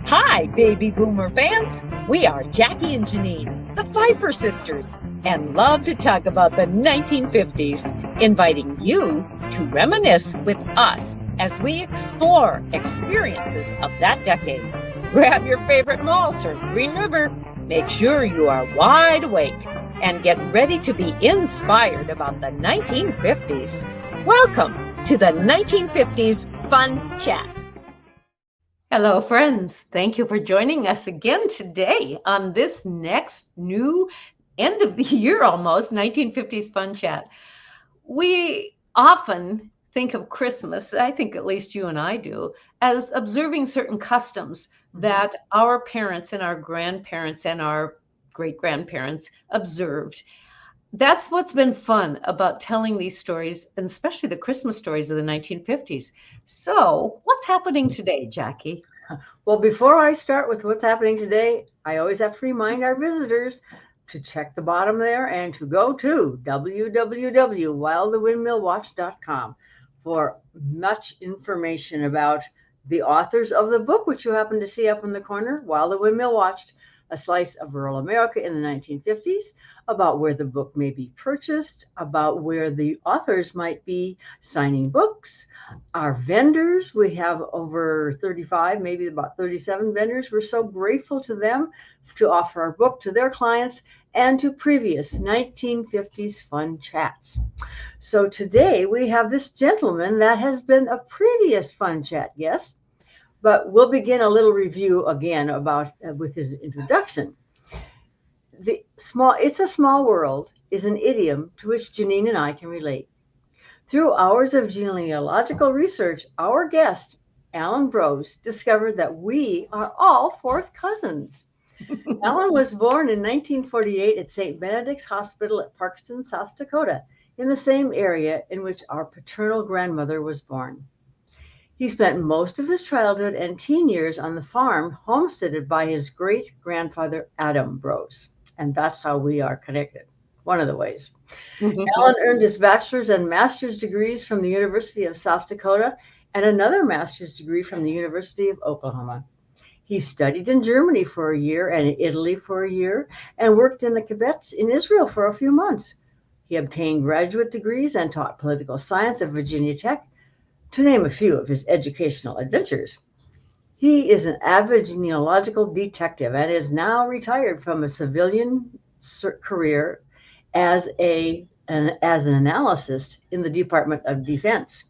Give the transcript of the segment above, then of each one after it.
Hi, baby boomer fans. We are Jackie and Janine, the Pfeiffer sisters, and love to talk about the 1950s, inviting you to reminisce with us as we explore experiences of that decade. Grab your favorite malt or Green River. Make sure you are wide awake and get ready to be inspired about the 1950s. Welcome to the 1950s Fun Chat. Hello, friends. Thank you for joining us again today on this next new end of the year almost 1950s Fun Chat. We often think of Christmas, I think at least you and I do, as observing certain customs that our parents and our grandparents and our great-grandparents observed. That's what's been fun about telling these stories, and especially the Christmas stories of the 1950s. So what's happening today, Jackie? Well, before I start with what's happening today, I always have to remind our visitors to check the bottom there and to go to www.whilethewindmillwatched.com for much information about the authors of the book, which you happen to see up in the corner, While the Windmill Watched, A Slice of Rural America in the 1950s, about where the book may be purchased, about where the authors might be signing books. Our vendors, we have over 35, maybe about 37 vendors. We're so grateful to them to offer our book to their clients and to previous 1950s Fun Chats. So today we have this gentleman that has been a previous Fun Chat guest, but we'll begin a little review again about with his introduction. It's a small world is an idiom to which Janine and I can relate. Through hours of genealogical research, our guest, Allyn Brosz, discovered that we are all fourth cousins. Allyn was born in 1948 at St. Benedict's Hospital at Parkston, South Dakota, in the same area in which our paternal grandmother was born. He spent most of his childhood and teen years on the farm homesteaded by his great-grandfather, Allyn Brosz, and that's how we are connected, one of the ways. Allyn earned his bachelor's and master's degrees from the University of South Dakota and another master's degree from the University of Oklahoma. He studied in Germany for a year and in Italy for a year and worked in the kibbutz in Israel for a few months. He obtained graduate degrees and taught political science at Virginia Tech, to name a few of his educational adventures. He is an avid genealogical detective and is now retired from a civilian career as an analyst in the Department of Defense.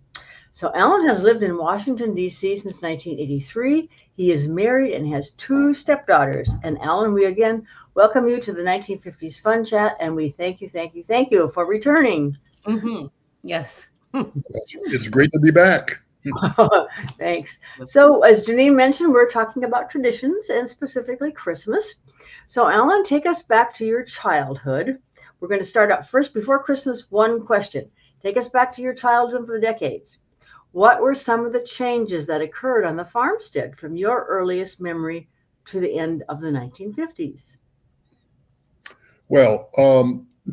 So Allyn has lived in Washington, D.C. since 1983. He is married and has two stepdaughters. And Allyn, we again welcome you to the 1950s Fun Chat, and we thank you for returning. Yes. It's great to be back. Thanks. So as Janine mentioned, we're talking about traditions and specifically Christmas. So Allyn, take us back to your childhood. We're going to start out first before Christmas. One question. Take us back to your childhood for the decades. What were some of the changes that occurred on the farmstead from your earliest memory to the end of the 1950s? Well,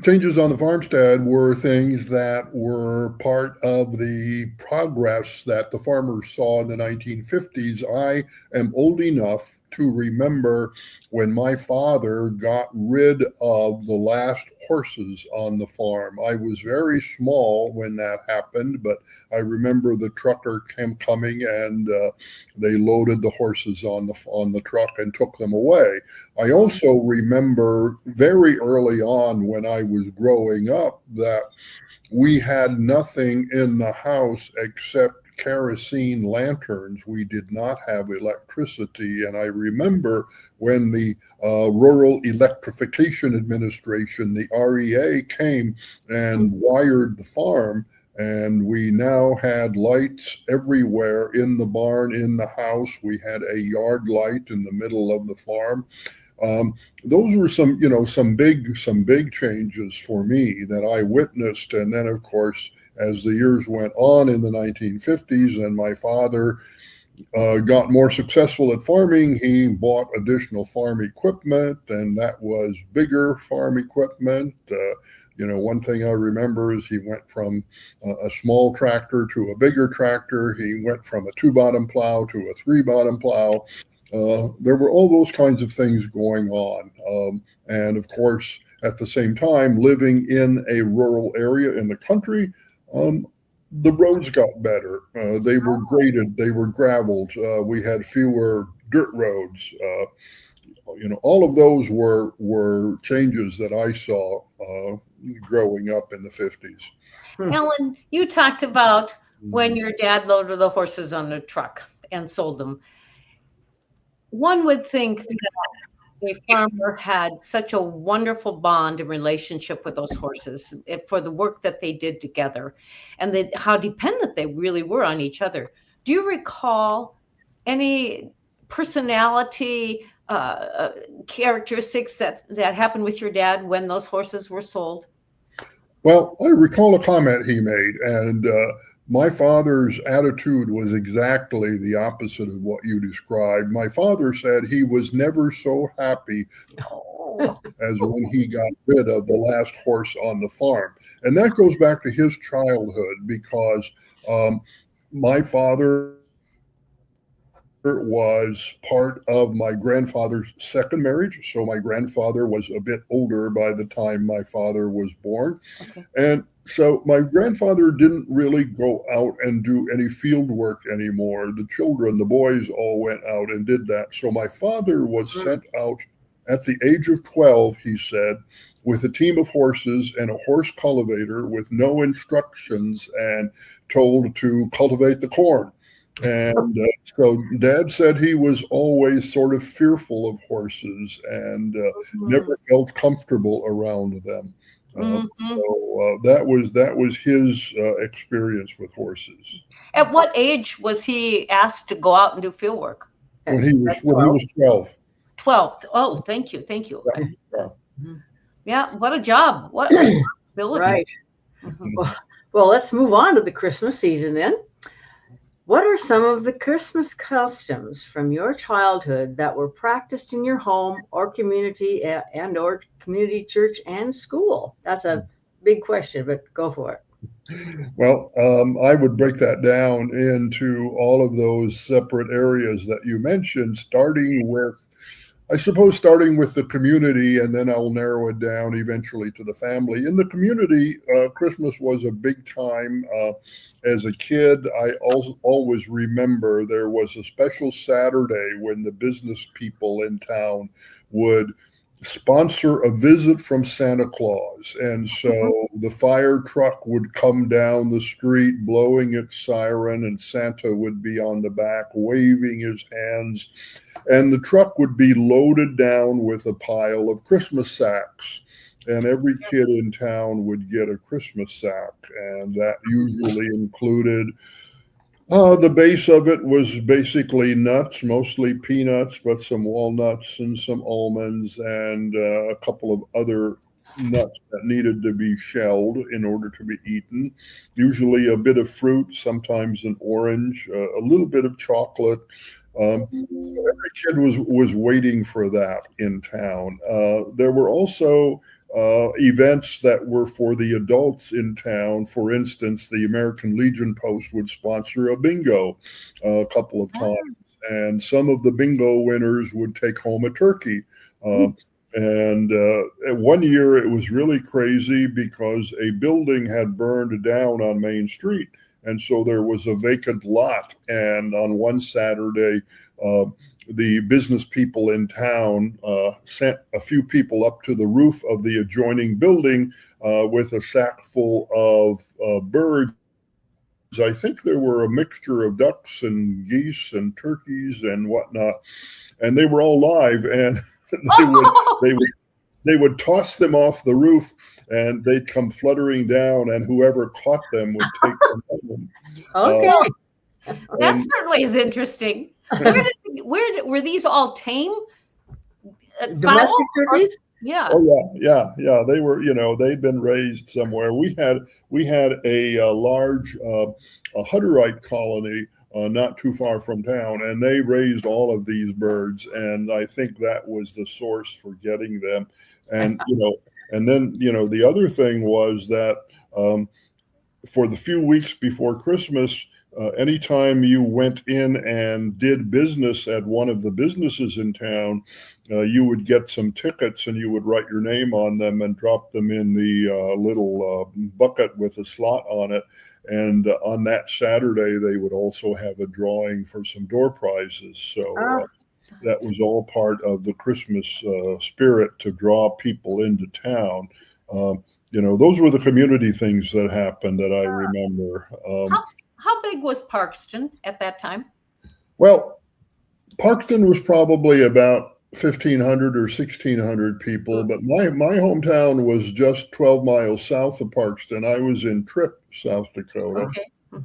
changes on the farmstead were things that were part of the progress that the farmers saw in the 1950s. I am old enough to remember when my father got rid of the last horses on the farm. I was very small when that happened, but I remember the trucker coming and they loaded the horses on the truck and took them away. I also remember very early on when I was growing up that we had nothing in the house except kerosene lanterns. We did not have electricity. And I remember when the Rural Electrification Administration, the REA, came and wired the farm, and we now had lights everywhere in the barn, in the house. We had a yard light in the middle of the farm. Those were some big changes for me that I witnessed. And then, of course, as the years went on in the 1950s and my father got more successful at farming, he bought additional farm equipment, and that was bigger farm equipment. One thing I remember is he went from a small tractor to a bigger tractor. He went from a 2-bottom plow to a 3-bottom plow. There were all those kinds of things going on. And of course, at the same time, living in a rural area in the country, the roads got better. They were graded, they were graveled. We had fewer dirt roads. All of those were changes that I saw growing up in the 50s. Allyn, you talked about when your dad loaded the horses on a truck and sold them. One would think that a farmer had such a wonderful bond and relationship with those horses for the work that they did together, and how dependent they really were on each other. Do you recall any personality characteristics that happened with your dad when those horses were sold? Well, I recall a comment he made, and my father's attitude was exactly the opposite of what you described. My father said he was never so happy as when he got rid of the last horse on the farm. And that goes back to his childhood, because my father was part of my grandfather's second marriage. So my grandfather was a bit older by the time my father was born. Okay. And so my grandfather didn't really go out and do any field work anymore. The children, the boys, all went out and did that. So my father was sent out at the age of 12, he said, with a team of horses and a horse cultivator with no instructions, and told to cultivate the corn. And so Dad said he was always sort of fearful of horses and never felt comfortable around them. So that was his experience with horses. At what age was he asked to go out and do field work? When he was 12. 12. Oh, thank you. Yeah, what a job. What a responsibility. Right. Well, let's move on to the Christmas season then. What are some of the Christmas customs from your childhood that were practiced in your home or community or community church and school? That's a big question, but go for it. Well, I would break that down into all of those separate areas that you mentioned, starting with the community, and then I'll narrow it down eventually to the family. In the community, Christmas was a big time. As a kid, I always remember there was a special Saturday when the business people in town would sponsor a visit from Santa Claus. And so the fire truck would come down the street blowing its siren, and Santa would be on the back waving his hands. And the truck would be loaded down with a pile of Christmas sacks. And every kid in town would get a Christmas sack. And that usually included, the base of it was basically nuts, mostly peanuts, but some walnuts and some almonds and a couple of other nuts that needed to be shelled in order to be eaten. Usually a bit of fruit, sometimes an orange, a little bit of chocolate. Every kid was waiting for that in town. There were also events that were for the adults in town. For instance, the American Legion Post would sponsor a bingo a couple of times, and some of the bingo winners would take home a turkey. And one year it was really crazy because a building had burned down on Main Street. And so there was a vacant lot. And on one Saturday, the business people in town sent a few people up to the roof of the adjoining building with a sack full of birds. I think there were a mixture of ducks and geese and turkeys and whatnot. And they were all live, and they would toss them off the roof, and they'd come fluttering down, and whoever caught them would take them home. Okay. That certainly is interesting. Where were these all tame? Domestic turkeys? Yeah. Oh yeah. They were, they'd been raised somewhere. We had a large Hutterite colony not too far from town, and they raised all of these birds, and I think that was the source for getting them. And and then the other thing was that for the few weeks before Christmas, anytime you went in and did business at one of the businesses in town, you would get some tickets and you would write your name on them and drop them in the little bucket with a slot on it. And on that Saturday, they would also have a drawing for some door prizes. So that was all part of the Christmas spirit to draw people into town. Those were the community things that happened that I remember. How big was Parkston at that time? Well, Parkston was probably about 1,500 or 1,600 people, but my hometown was just 12 miles south of Parkston. I was in Tripp, South Dakota,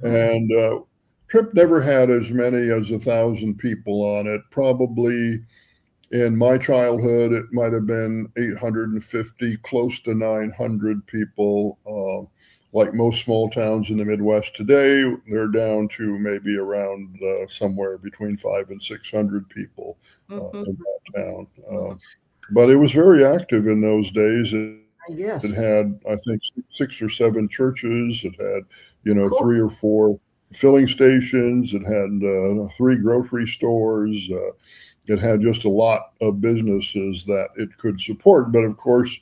and Tripp never had as many as 1,000 people on it. Probably in my childhood, it might have been 850, close to 900 people. Like most small towns in the Midwest today, they're down to maybe around somewhere between 500 and 600 people in that town. But it was very active in those days. It had, I think, 6 or 7 churches. It had, 3 or 4 filling stations. It had 3 grocery stores. It had just a lot of businesses that it could support. But of course,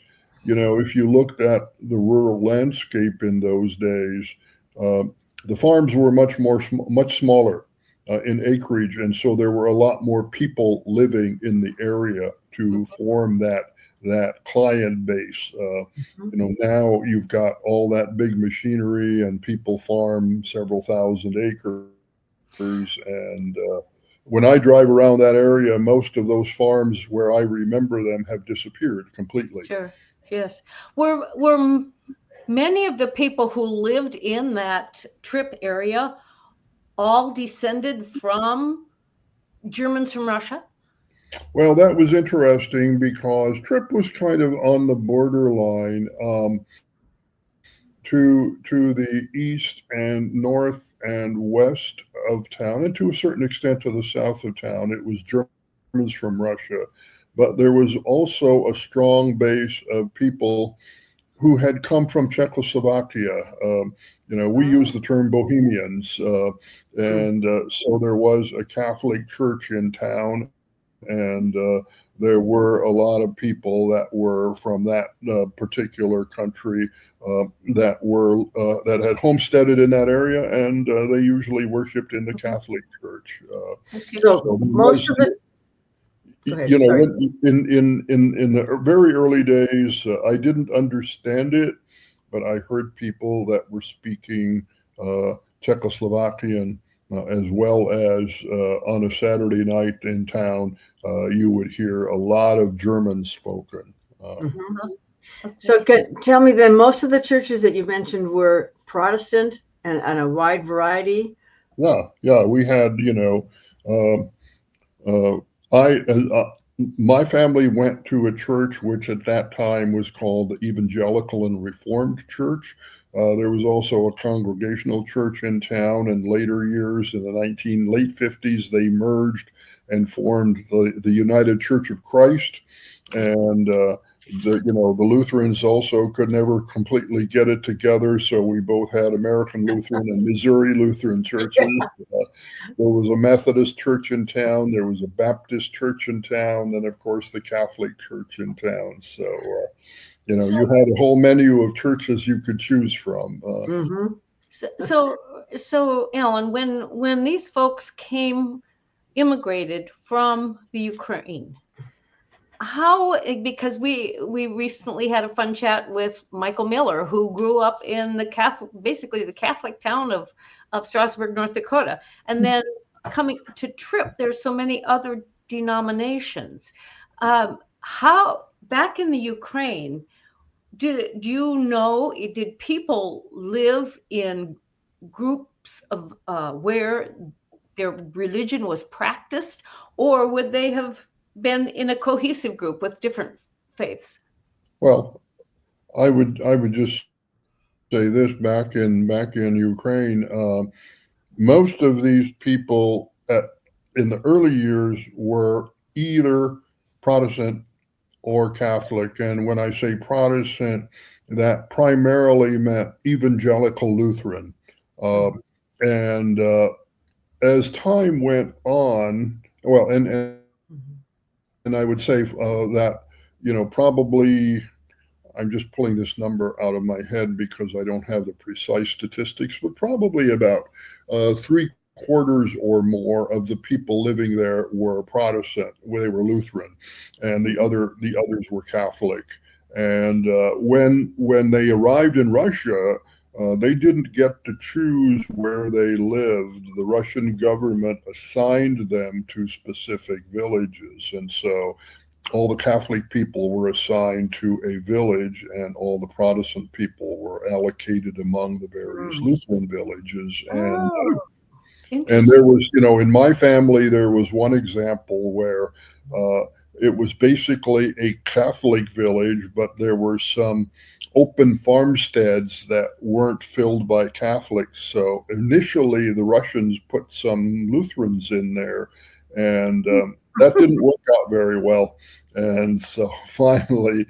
if you looked at the rural landscape in those days, the farms were much smaller in acreage, and so there were a lot more people living in the area to form that client base. Now you've got all that big machinery, and people farm several thousand acres, and when I drive around that area, most of those farms where I remember them have disappeared completely. Sure. Yes. Were many of the people who lived in that Tripp area all descended from Germans from Russia? Well, that was interesting because Tripp was kind of on the borderline to the east and north and west of town, and to a certain extent to the south of town. It was Germans from Russia. But there was also a strong base of people who had come from Czechoslovakia. We use the term Bohemians. And so there was a Catholic church in town, and there were a lot of people that were from that particular country that had homesteaded in that area, and they usually worshiped in the Catholic church. So most of the in the very early days, I didn't understand it, but I heard people that were speaking Czechoslovakian as well as on a Saturday night in town, you would hear a lot of German spoken. So tell me then, most of the churches that you mentioned were Protestant and a wide variety? Yeah, we had, my family went to a church which at that time was called the Evangelical and Reformed Church. There was also a Congregational church in town. In later years, in the late 50s, they merged and formed the United Church of Christ. And the Lutherans also could never completely get it together, so we both had American Lutheran and Missouri Lutheran churches. There was a Methodist church in town, there was a Baptist church in town, and of course the Catholic church in town. So you had a whole menu of churches you could choose from. So Allyn, when these folks immigrated from the Ukraine, because we recently had a fun chat with Michael Miller, who grew up in the Catholic town of Strasburg, North Dakota, and then coming to Tripp, there's so many other denominations. How back in the Ukraine, did people live in groups of where their religion was practiced, or would they have been in a cohesive group with different faiths? Well, I would just say this: back in Ukraine, most of these people in the early years were either Protestant or Catholic, and when I say Protestant, that primarily meant Evangelical Lutheran. And as time went on, well, and I would say that, probably, I'm just pulling this number out of my head because I don't have the precise statistics, but probably about 3/4 or more of the people living there were Protestant, they were Lutheran, and the others were Catholic. And when they arrived in Russia, they didn't get to choose where they lived. The Russian government assigned them to specific villages, and so all the Catholic people were assigned to a village, and all the Protestant people were allocated among the various Lutheran villages. And there was, in my family, there was one example where it was basically a Catholic village, but there were some open farmsteads that weren't filled by Catholics. So initially, the Russians put some Lutherans in there, and that didn't work out very well. And so finally,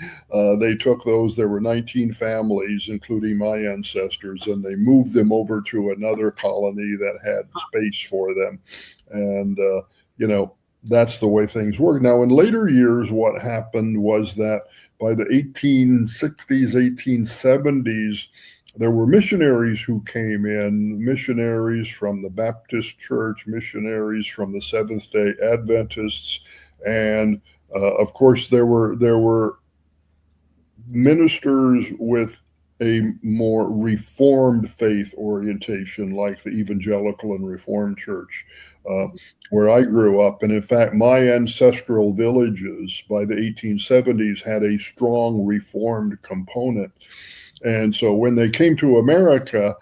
they took those. There were 19 families, including my ancestors, and they moved them over to another colony that had space for them. And, that's the way things work. Now, in later years, what happened was that by the 1860s, 1870s, there were missionaries who came in, missionaries from the Baptist Church, missionaries from the Seventh-day Adventists, and of course there were ministers with a more Reformed faith orientation, like the Evangelical and Reformed Church, where I grew up. And in fact, my ancestral villages by the 1870s had a strong Reformed component. And so when they came to America,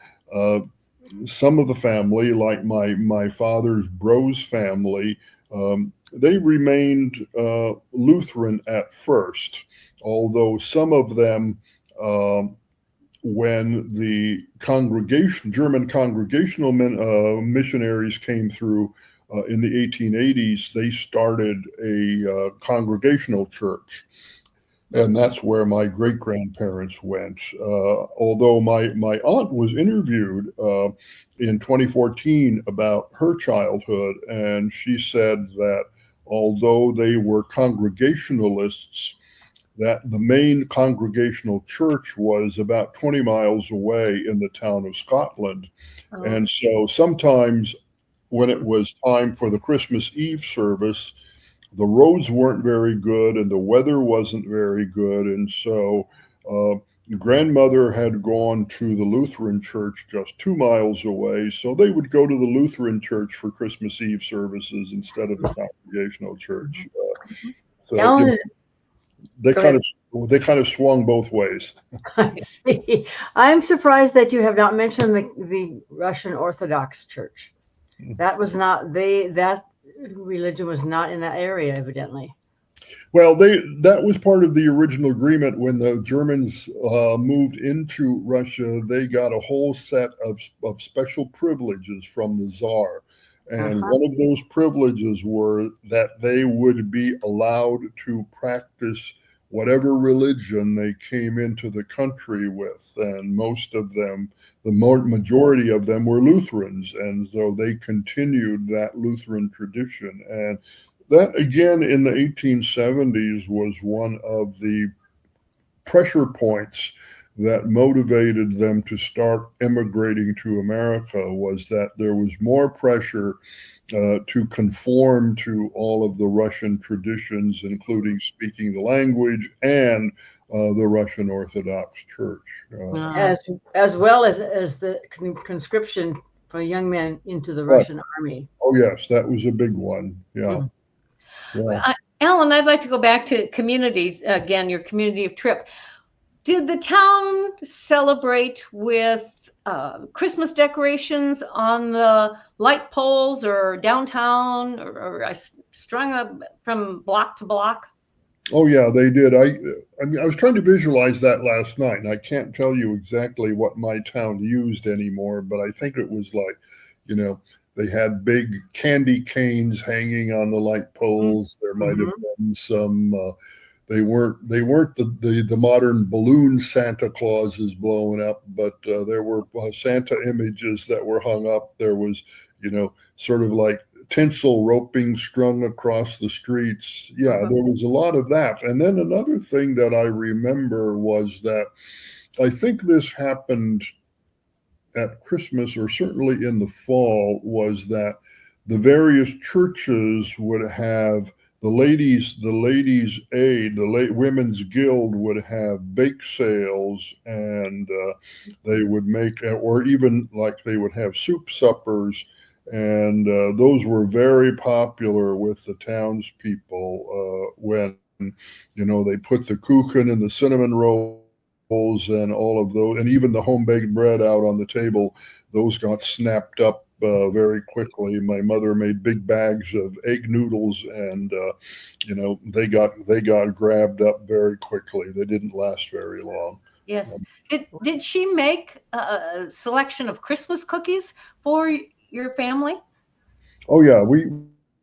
some of the family, like my father's Brosz family, they remained Lutheran at first, although some of them, when the German congregational missionaries came through in the 1880s, they started a congregational church. And that's where my great-grandparents went. Although my aunt was interviewed in 2014 about her childhood, and she said that although they were Congregationalists, that the main congregational church was about 20 miles away in the town of Scotland. Oh. And so sometimes when it was time for the Christmas Eve service, the roads weren't very good and the weather wasn't very good. And so grandmother had gone to the Lutheran church just 2 miles away. So they would go to the Lutheran church for Christmas Eve services instead of the congregational church. Allyn, they kind of swung both ways. I see. I'm surprised that you have not mentioned the Russian Orthodox Church. That was not that religion was not in that area, evidently. Well, that was part of the original agreement. When the Germans moved into Russia, they got a whole set of special privileges from the Tsar. And one of those privileges were that they would be allowed to practice whatever religion they came into the country with. And most of them, the majority of them, were Lutherans. And so they continued that Lutheran tradition. And that, again, in the 1870s was one of the pressure points that motivated them to start emigrating to America, was that there was more pressure to conform to all of the Russian traditions, including speaking the language and the Russian Orthodox Church. As well as the conscription for young men into the Russian army. Oh, yes, that was a big one. Yeah. Yeah. Allyn, I'd like to go back to communities again, your community of Tripp. Did the town celebrate with Christmas decorations on the light poles or downtown, or strung up from block to block? Oh yeah, they did. I mean, I was trying to visualize that last night, and I can't tell you exactly what my town used anymore, but I think it was like, they had big candy canes hanging on the light poles. There might have been some. they weren't the modern balloon Santa Clauses blowing up, but there were Santa images that were hung up. There was, sort of like tinsel roping strung across the streets. Yeah, there was a lot of that. And then another thing that I remember was that I think this happened at Christmas, or certainly in the fall, was that the various churches would have the ladies' aid, women's guild would have bake sales, and they would make, or even like they would have soup suppers, and those were very popular with the townspeople when they put the kuchen and the cinnamon rolls and all of those, and even the home baked bread out on the table. Those got snapped up very quickly. My mother made big bags of egg noodles, and they got grabbed up very quickly. They didn't last very long. Yes. Did she make a selection of Christmas cookies for your family? Oh yeah,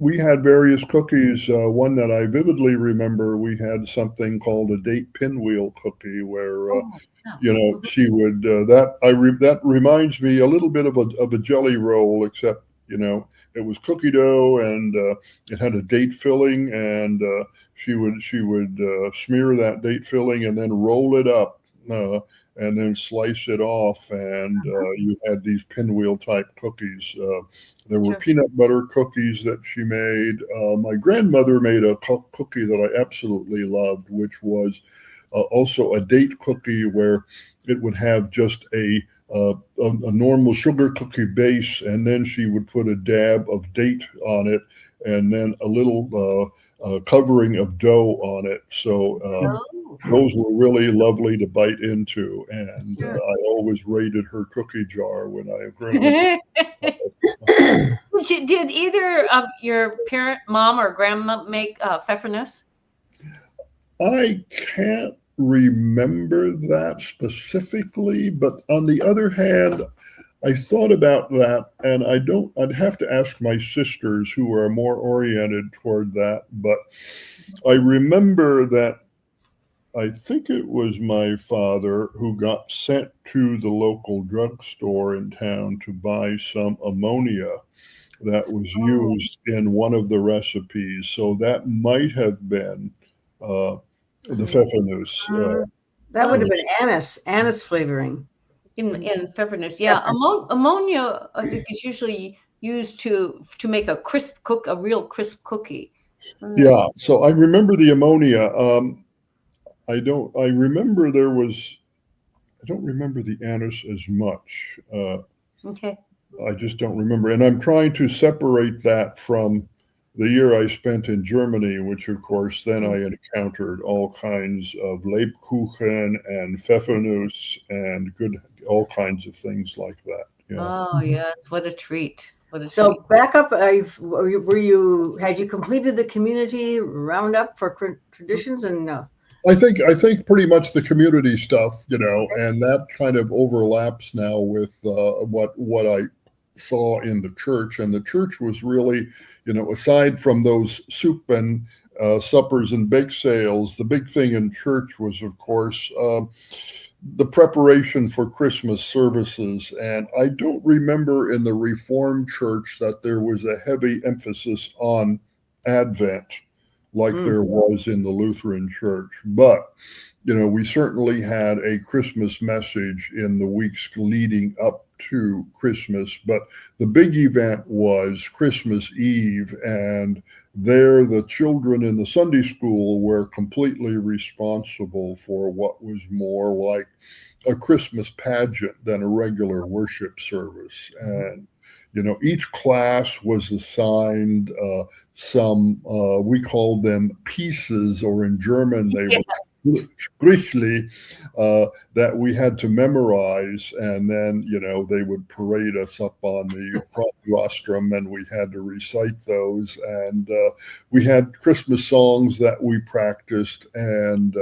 we had various cookies. One that I vividly remember, we had something called a date pinwheel cookie, where she would that reminds me a little bit of a jelly roll, except it was cookie dough, and it had a date filling, and she would smear that date filling and then roll it up. And then slice it off, and you had these pinwheel type cookies. There were peanut butter cookies that she made. My grandmother made a cookie that I absolutely loved, which was also a date cookie, where it would have just a normal sugar cookie base, and then she would put a dab of date on it, and then a little covering of dough on it. So those were really lovely to bite into, and I always raided her cookie jar when I grew up. Did either of your parent, mom or grandma, make pfeffernuss? I can't remember that specifically, but on the other hand, I thought about that, and I'd have to ask my sisters, who are more oriented toward that, but I remember that I think it was my father who got sent to the local drugstore in town to buy some ammonia that was used in one of the recipes. So that might have been the pfeffernuss. That would have been anise flavoring. In pfeffernuss, yeah. Ammonia, I think, is usually used to make a real crisp cookie. Yeah. So I remember the ammonia. I don't remember the anise as much. Okay. I just don't remember. And I'm trying to separate that from the year I spent in Germany, which of course then I encountered all kinds of Lebkuchen and Pfeffernuss and all kinds of things like that. Yeah. Oh yes, what a treat. So back up, had you completed the community roundup for traditions? And I think pretty much the community stuff, and that kind of overlaps now with what I saw in the church. And the church was really, aside from those soup and suppers and bake sales, the big thing in church was, of course, the preparation for Christmas services. And I don't remember in the Reformed Church that there was a heavy emphasis on Advent like there was in the Lutheran Church. But, we certainly had a Christmas message in the weeks leading up to Christmas. But the big event was Christmas Eve, and there the children in the Sunday school were completely responsible for what was more like a Christmas pageant than a regular worship service. And each class was assigned some, we called them pieces, or in German, they were Sprüchli, that we had to memorize. And then, they would parade us up on the front rostrum, and we had to recite those. And we had Christmas songs that we practiced. And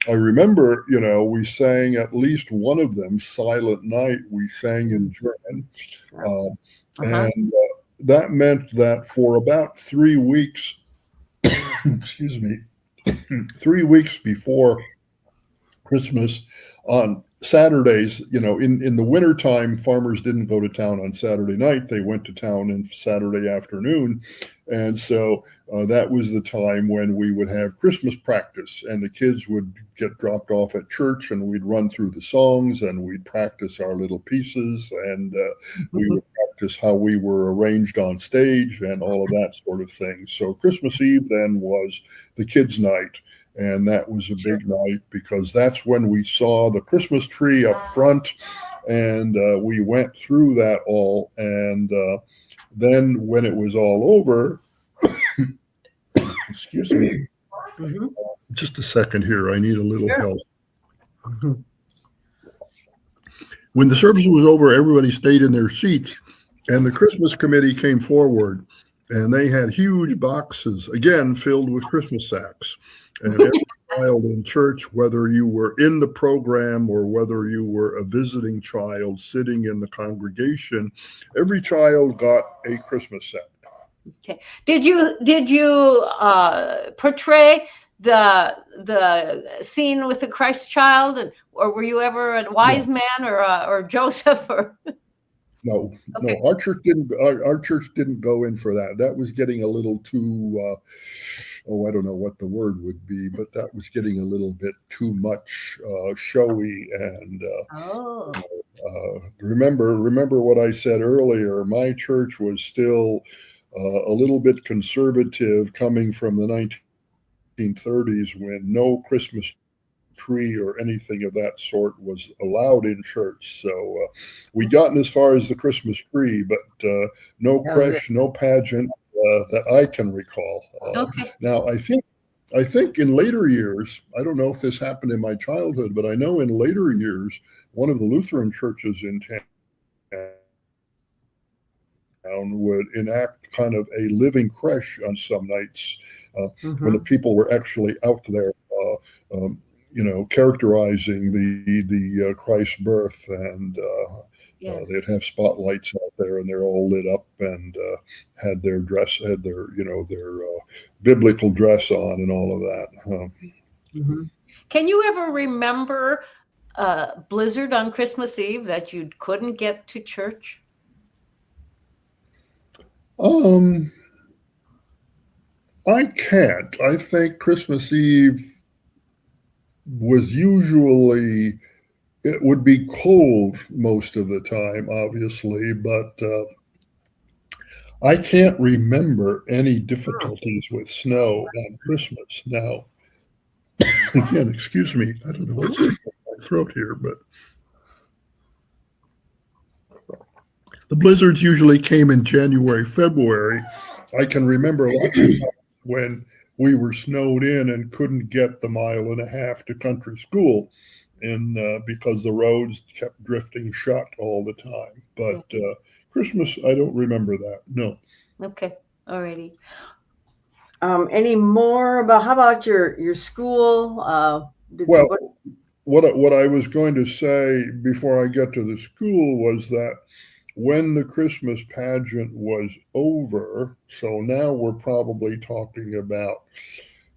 I remember, we sang at least one of them, Silent Night, we sang in German. And that meant that for about 3 weeks, excuse me, 3 weeks before Christmas on Saturdays, in the wintertime, farmers didn't go to town on Saturday night. They went to town on Saturday afternoon. And so that was the time when we would have Christmas practice, and the kids would get dropped off at church, and we'd run through the songs, and we'd practice our little pieces, and we would practice how we were arranged on stage and all of that sort of thing. So Christmas Eve then was the kids' night. And that was a big night because that's when we saw the Christmas tree up front, and we went through that all. And then when it was all over, excuse me, just a second here. I need a little help. When the service was over, everybody stayed in their seats, and the Christmas committee came forward, and they had huge boxes, again, filled with Christmas sacks. And every child in church, whether you were in the program or whether you were a visiting child sitting in the congregation, every child got a Christmas sack. Okay. Did you portray the scene with the Christ child, or were you ever a wise man or Joseph or? No, okay. No. Our church didn't go in for that. That was getting a little too. I don't know what the word would be, but that was getting a little bit too much showy. And remember what I said earlier. My church was still a little bit conservative, coming from the 1930s when no Christmas tree or anything of that sort was allowed in church. So we'd gotten as far as the Christmas tree, but no creche, no pageant that I can recall. Okay. Now, I think in later years, I don't know if this happened in my childhood, but I know in later years, one of the Lutheran churches in town would enact kind of a living creche on some nights when the people were actually out there characterizing the Christ's birth, and they'd have spotlights out there, and they're all lit up, and had their biblical dress on, and all of that. Can you ever remember a blizzard on Christmas Eve that you couldn't get to church? I can't. I think Christmas Eve was usually, it would be cold most of the time, obviously, but I can't remember any difficulties with snow on Christmas. Now, again, excuse me, I don't know what's in my throat here, but the blizzards usually came in January, February. I can remember lots of times when we were snowed in and couldn't get the 1.5 miles to country school, and because the roads kept drifting shut all the time. But Christmas, I don't remember that. No. Okay. All righty. Any more about, how about your school? What I was going to say before I get to the school was that when the Christmas pageant was over, so now we're probably talking about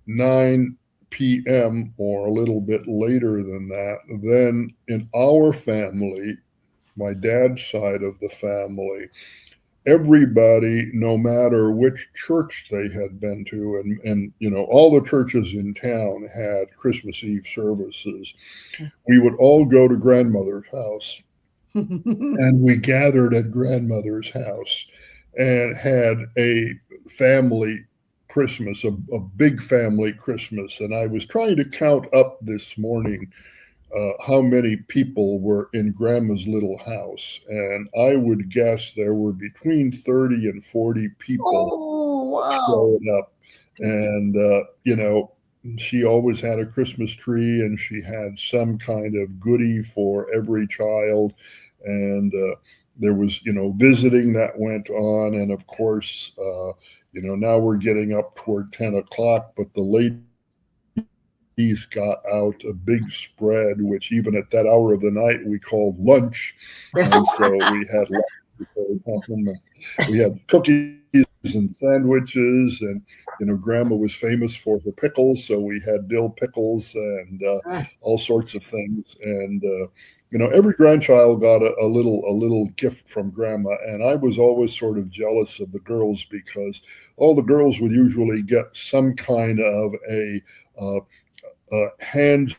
9 p.m. or a little bit later than that, then in our family, my dad's side of the family, everybody, no matter which church they had been to, and all the churches in town had Christmas Eve services, we would all go to grandmother's house. And we gathered at grandmother's house and had a family Christmas, a big family Christmas. And I was trying to count up this morning how many people were in grandma's little house. And I would guess there were between 30 and 40 people showing up. And, she always had a Christmas tree, and she had some kind of goodie for every child. And there was, visiting that went on. And of course, now we're getting up toward 10 o'clock, but the ladies got out a big spread, which even at that hour of the night we called lunch. And so we had lunch. We had cookies and sandwiches, and grandma was famous for her pickles, so we had dill pickles and all sorts of things. And every grandchild got a little gift from grandma, and I was always sort of jealous of the girls because all the girls would usually get some kind of a hand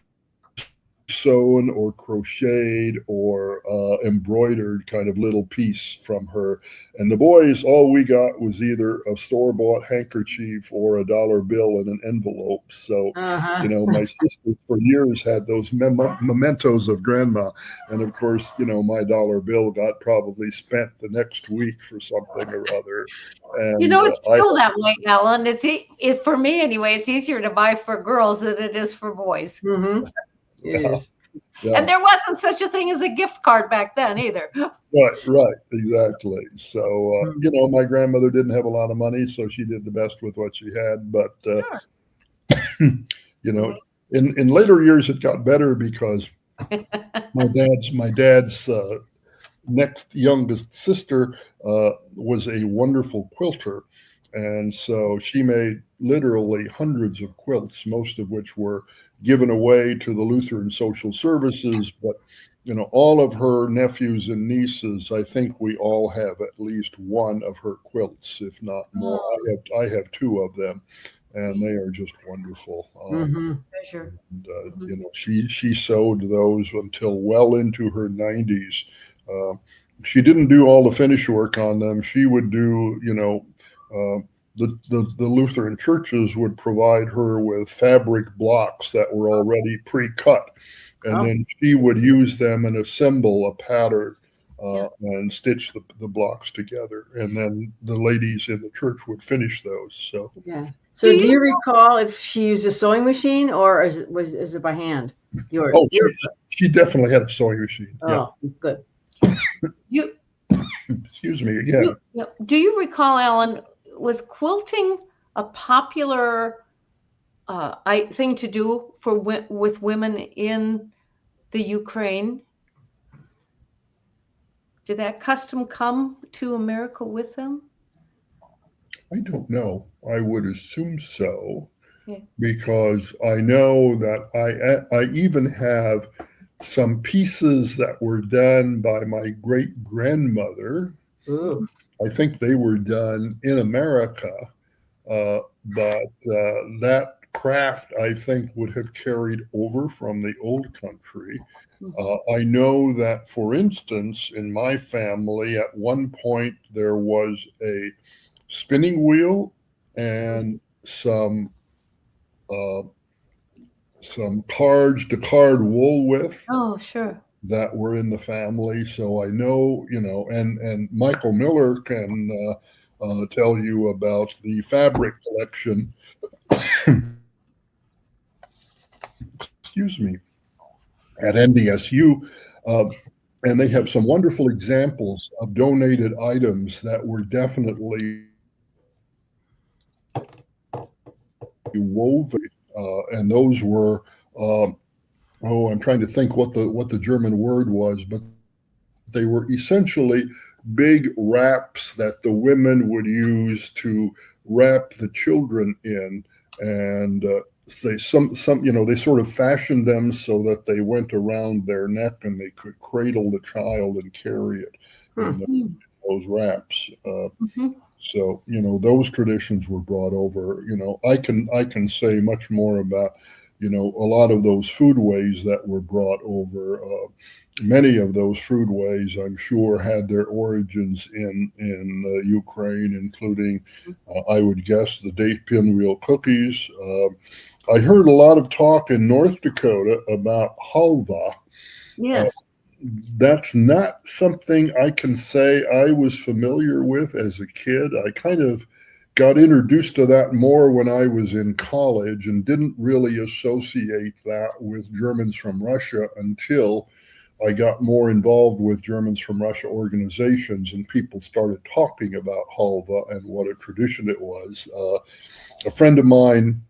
sewn or crocheted or embroidered kind of little piece from her. And the boys, all we got was either a store-bought handkerchief or a dollar bill in an envelope. So, my sister for years had those mementos of grandma. And of course, my dollar bill got probably spent the next week for something or other. And, it's still that way, Allyn. It's for me anyway, it's easier to buy for girls than it is for boys. Mm-hmm. Yes. Yeah. And there wasn't such a thing as a gift card back then either. Right, exactly. So, my grandmother didn't have a lot of money, so she did the best with what she had. But, in later years, it got better because my dad's next youngest sister was a wonderful quilter. And so she made literally hundreds of quilts, most of which were given away to the Lutheran Social Services. But, all of her nephews and nieces, I think we all have at least one of her quilts, if not more. I have two of them, and they are just wonderful. Sure. And, she sewed those until well into her 90s. She didn't do all the finish work on them. She would do, the Lutheran churches would provide her with fabric blocks that were already pre-cut, and then she would use them and assemble a pattern and stitch the blocks together, and then the ladies in the church would finish those. So So do you recall if she used a sewing machine or is it by hand? Yours? Oh, she definitely had a sewing machine. Oh, good. Excuse me again. Do you recall, Allyn, was quilting a popular thing to do with women in the Ukraine? Did that custom come to America with them? I don't know. I would assume so, because I know that I even have some pieces that were done by my great grandmother. I think they were done in America, but that craft, I think, would have carried over from the old country. I know that, for instance, in my family, at one point, there was a spinning wheel and some cards to card wool with. Oh, sure. That were in the family. So I know, and Michael Miller can tell you about the fabric collection. Excuse me, at NDSU. And they have some wonderful examples of donated items that were definitely woven. And those were, I'm trying to think what the German word was, but they were essentially big wraps that the women would use to wrap the children in. And they sort of fashioned them so that they went around their neck and they could cradle the child and carry it in those wraps. So, those traditions were brought over. I can say much more about, a lot of those foodways that were brought over. Many of those foodways, I'm sure, had their origins in Ukraine, including, I would guess, the date pinwheel cookies. I heard a lot of talk in North Dakota about halva. Yes. That's not something I can say I was familiar with as a kid. I kind of got introduced to that more when I was in college and didn't really associate that with Germans from Russia until I got more involved with Germans from Russia organizations and people started talking about halva and what a tradition it was. A friend of mine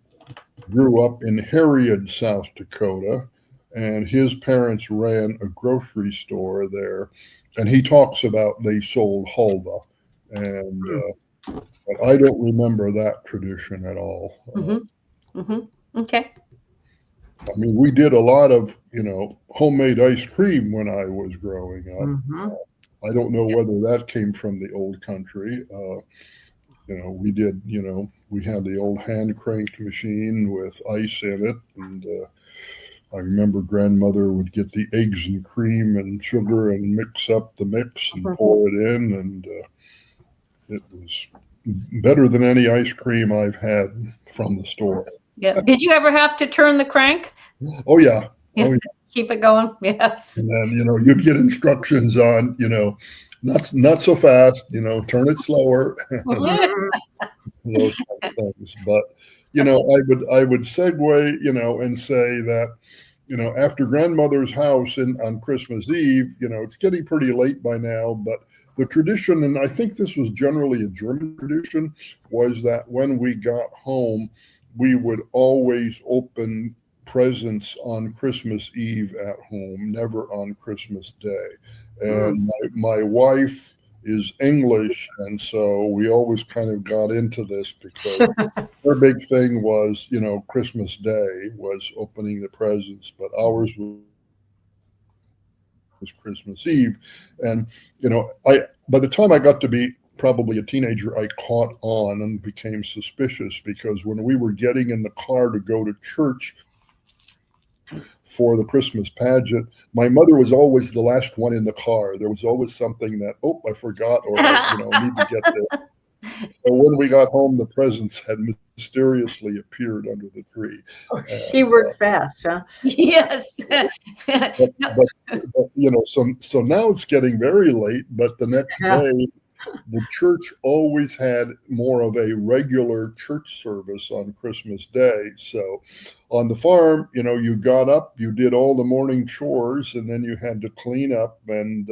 grew up in Harriet, South Dakota, and his parents ran a grocery store there. And he talks about they sold halva. And But I don't remember that tradition at all. Okay. I mean, we did a lot of, homemade ice cream when I was growing up. I don't know whether that came from the old country. We did, we had the old hand cranked machine with ice in it. And I remember grandmother would get the eggs and cream and sugar and mix up the mix and pour it in. And it was better than any ice cream I've had from the store. Yeah. Did you ever have to turn the crank? Oh, yeah. Oh, yeah. Keep it going. Yes. And then, you'd get instructions on, not so fast, turn it slower. Those kind of things. But, I would segue, and say that, after grandmother's house on Christmas Eve, it's getting pretty late by now, but the tradition, and I think this was generally a German tradition, was that when we got home, we would always open presents on Christmas Eve at home, never on Christmas Day. And my wife is English, and so we always kind of got into this because her big thing was, Christmas Day was opening the presents, but ours was Christmas Eve. And, by the time I got to be probably a teenager, I caught on and became suspicious because when we were getting in the car to go to church for the Christmas pageant, my mother was always the last one in the car. There was always something that, I forgot, or need to get there. So when we got home, the presents had mysteriously appeared under the tree. She worked fast, huh? Yes. But so now it's getting very late, but the next day, the church always had more of a regular church service on Christmas Day. So on the farm, you got up, you did all the morning chores, and then you had to clean up and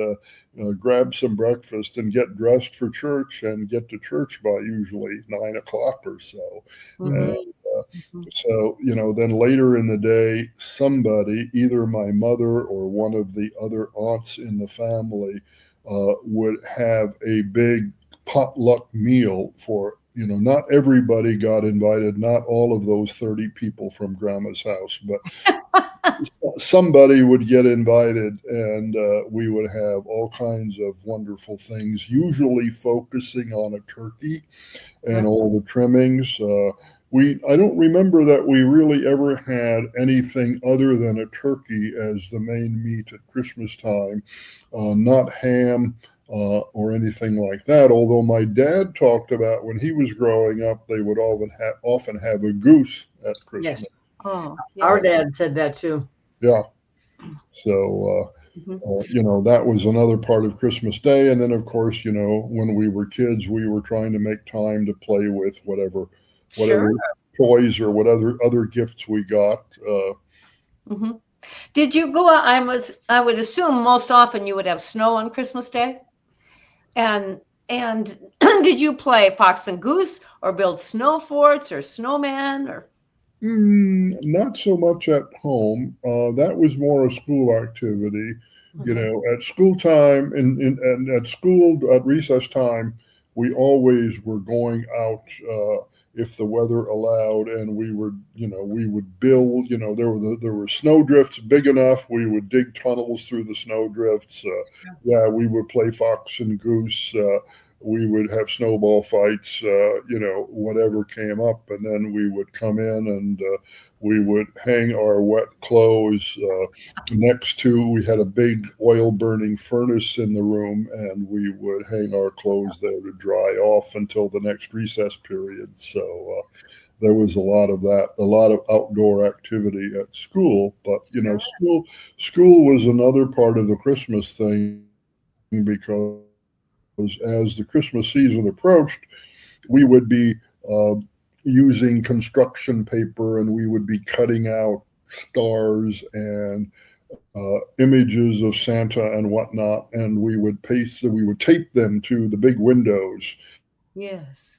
grab some breakfast and get dressed for church and get to church by usually 9 o'clock or so. And so, then later in the day, somebody, either my mother or one of the other aunts in the family, would have a big potluck meal for, not everybody got invited, not all of those 30 people from grandma's house, but somebody would get invited, and we would have all kinds of wonderful things, usually focusing on a turkey and all the trimmings. I don't remember that we really ever had anything other than a turkey as the main meat at Christmas time, not ham or anything like that. Although my dad talked about when he was growing up, they would often have a goose at Christmas. Yes. Oh, yes. Our dad said that too. Yeah. So, that was another part of Christmas Day. And then, of course, when we were kids, we were trying to make time to play with whatever toys or whatever other gifts we got. Did you go out? I would assume most often you would have snow on Christmas Day. And did you play fox and goose or build snow forts or snowman or? Not so much at home. That was more a school activity. At school time and at school at recess time, we always were going out if the weather allowed, and we would build. There were snow drifts big enough. We would dig tunnels through the snow drifts. We would play fox and goose. We would have snowball fights, whatever came up. And then we would come in and we would hang our wet clothes next to, we had a big oil burning furnace in the room, and we would hang our clothes there to dry off until the next recess period. So there was a lot of that, a lot of outdoor activity at school. But, school was another part of the Christmas thing, because as the Christmas season approached, we would be using construction paper, and we would be cutting out stars and images of Santa and whatnot, and we would tape them to the big windows. Yes.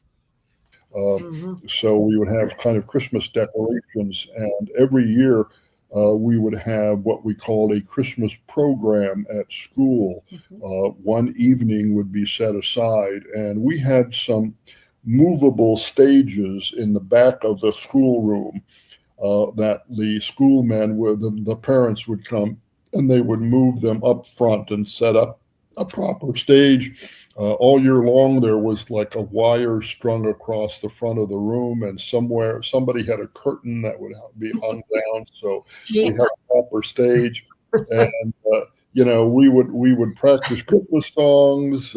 So we would have kind of Christmas decorations, and every year we would have what we called a Christmas program at school. One evening would be set aside, and we had some movable stages in the back of the schoolroom that the schoolmen, where the parents would come and they would move them up front and set up a proper stage. All year long, there was like a wire strung across the front of the room, and somewhere somebody had a curtain that would be hung down, so we had a proper stage. And we would practice Christmas songs.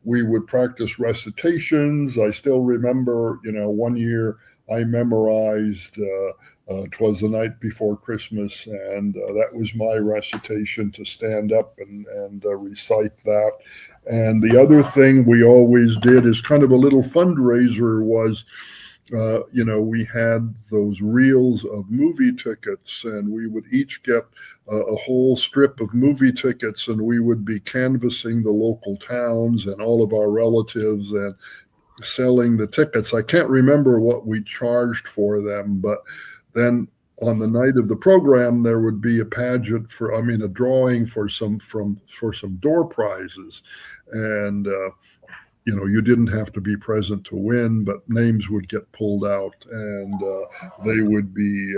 We would practice recitations. I still remember, one year I memorized. 'Twas the night before Christmas, and that was my recitation, to stand up and recite that. And the other thing we always did is kind of a little fundraiser was, we had those reels of movie tickets, and we would each get a whole strip of movie tickets, and we would be canvassing the local towns and all of our relatives and selling the tickets. I can't remember what we charged for them, but then on the night of the program, there would be a pageant a drawing for some door prizes. And, you didn't have to be present to win, but names would get pulled out, and they would be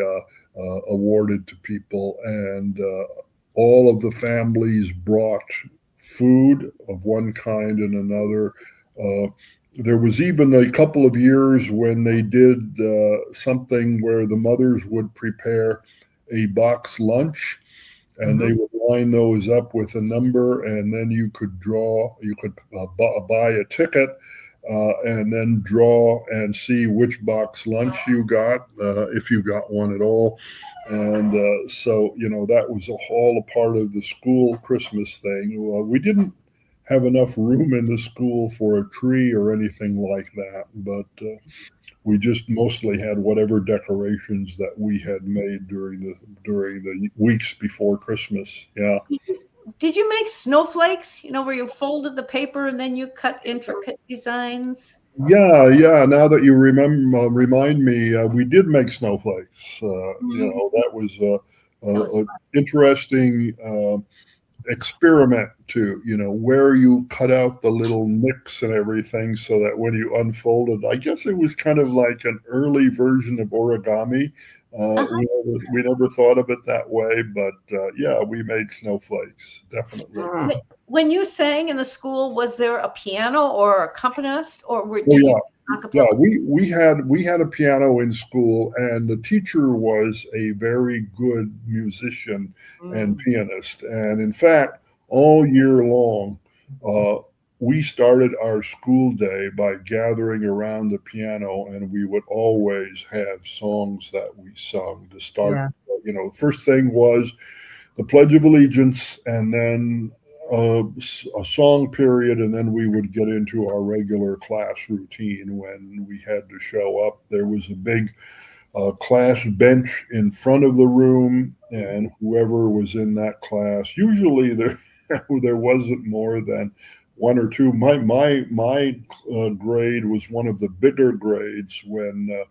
awarded to people. And all of the families brought food of one kind and another. There was even a couple of years when they did something where the mothers would prepare a box lunch, and they would line those up with a number, and then you could buy a ticket and then draw and see which box lunch you got, if you got one at all. And so, that was all a part of the school Christmas thing. We didn't have enough room in the school for a tree or anything like that, but we just mostly had whatever decorations that we had made during the weeks before Christmas. Yeah. Did you make snowflakes? Where you folded the paper and then you cut intricate designs? Yeah. Now that you remind me, we did make snowflakes. That was an interesting experiment to, where you cut out the little nicks and everything, so that when you unfolded, I guess it was kind of like an early version of origami. We never thought of it that way, but yeah, we made snowflakes, definitely. When you sang in the school, was there a piano or a accompanist, or yeah, we had a piano in school, and the teacher was a very good musician and pianist. And in fact, all year long, we started our school day by gathering around the piano, and we would always have songs that we sung to start. Yeah. First thing was the Pledge of Allegiance, and then a song period, and then we would get into our regular class routine when we had to show up. There was a big class bench in front of the room, and whoever was in that class, usually there wasn't more than one or two. My grade was one of the bigger grades, when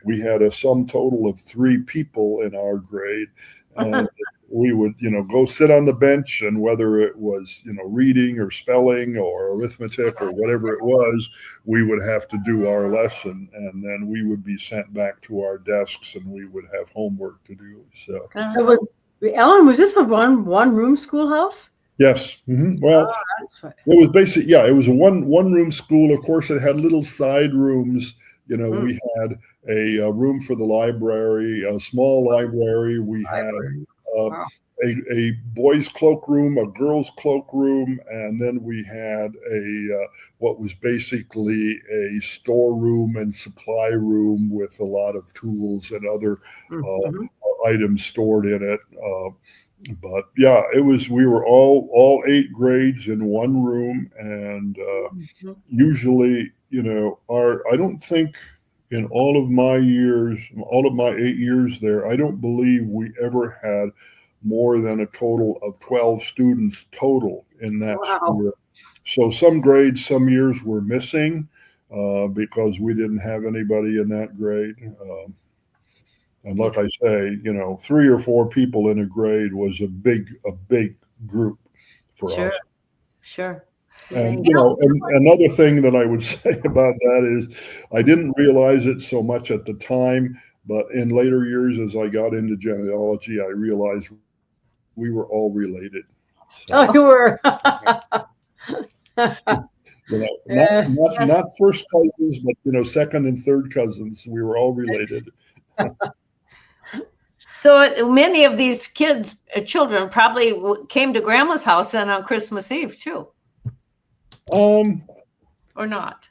we had a sum total of 3 people in our grade. And we would, go sit on the bench, and whether it was, reading or spelling or arithmetic or whatever it was, we would have to do our lesson, and then we would be sent back to our desks, and we would have homework to do. So Allyn, was this a one room schoolhouse? Yes. Mm-hmm. Well, it was basic. Yeah, it was a one room school. Of course, it had little side rooms. We had a room for the library, a small library. We had a boys' cloakroom, a girls' cloakroom, and then we had what was basically a storeroom and supply room with a lot of tools and other items stored in it. But yeah, we were all 8 grades in one room, and usually, I don't think in all of my 8 years there, I don't believe we ever had more than a total of 12 students total in that school. So some grades, some years were missing because we didn't have anybody in that grade. And like I say, 3 or 4 people in a grade was a big group for us. Sure. And and another thing that I would say about that is I didn't realize it so much at the time, but in later years, as I got into genealogy, I realized we were all related. So, Oh, you were. not first cousins, but second and third cousins. We were all related. So many of these children probably came to Grandma's house then on Christmas Eve too. Or not?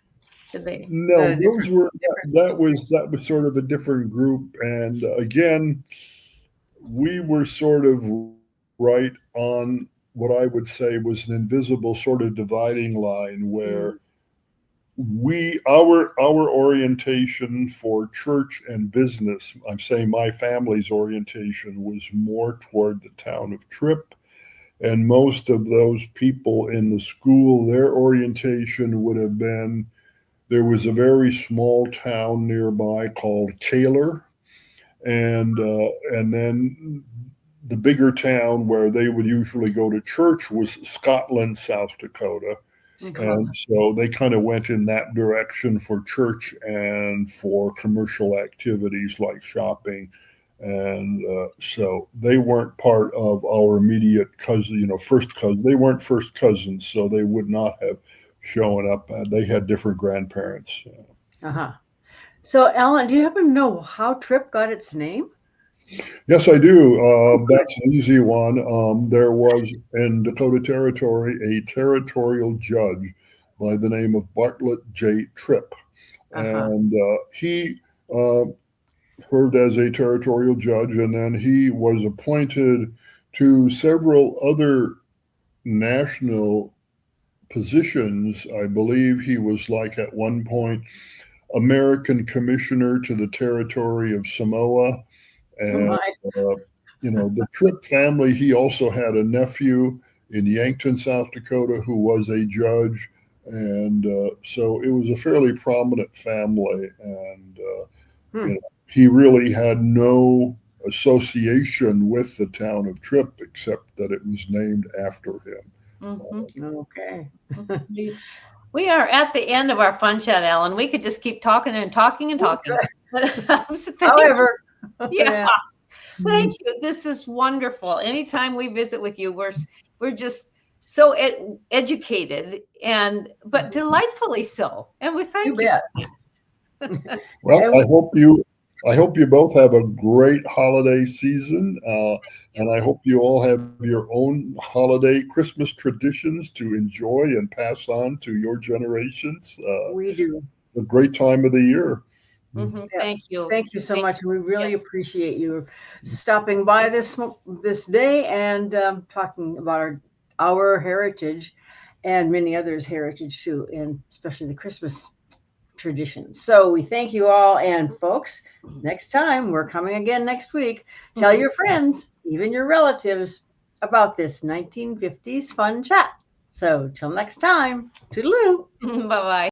Did they? No, that was sort of a different group, and again, we were sort of right on what I would say was an invisible sort of dividing line where our orientation for church and business, I'm saying my family's orientation, was more toward the town of Tripp. And most of those people in the school, their orientation would have been, there was a very small town nearby called Taylor. And then the bigger town where they would usually go to church was Scotland, South Dakota. And so they kind of went in that direction for church and for commercial activities like shopping. And so they weren't part of our immediate cousin, first cousin. They weren't first cousins, so they would not have shown up. They had different grandparents. So, Allyn, do you happen to know how Tripp got its name? Yes, I do. That's an easy one. There was in Dakota Territory a territorial judge by the name of Bartlett J. Tripp. And he served as a territorial judge, and then he was appointed to several other national positions. I believe he was at one point American Commissioner to the Territory of Samoa. And, the Tripp family, he also had a nephew in Yankton, South Dakota, who was a judge. And so it was a fairly prominent family. And he really had no association with the town of Tripp, except that it was named after him. Okay. We are at the end of our fun chat, Allyn. We could just keep talking and talking and talking. However, yes. Thank you. This is wonderful. Anytime we visit with you, we're just so educated but delightfully so. And we thank you. Well, I hope you both have a great holiday season, and I hope you all have your own holiday Christmas traditions to enjoy and pass on to your generations. We do. A great time of the year. Thank you. Thank you so much. We really appreciate you stopping by this day and talking about our heritage and many others' heritage too, and especially the Christmas traditions. So we thank you all, and folks, next time we're coming again next week. Tell your friends, even your relatives, about this 1950s fun chat. So till next time, toodaloo. Bye-bye.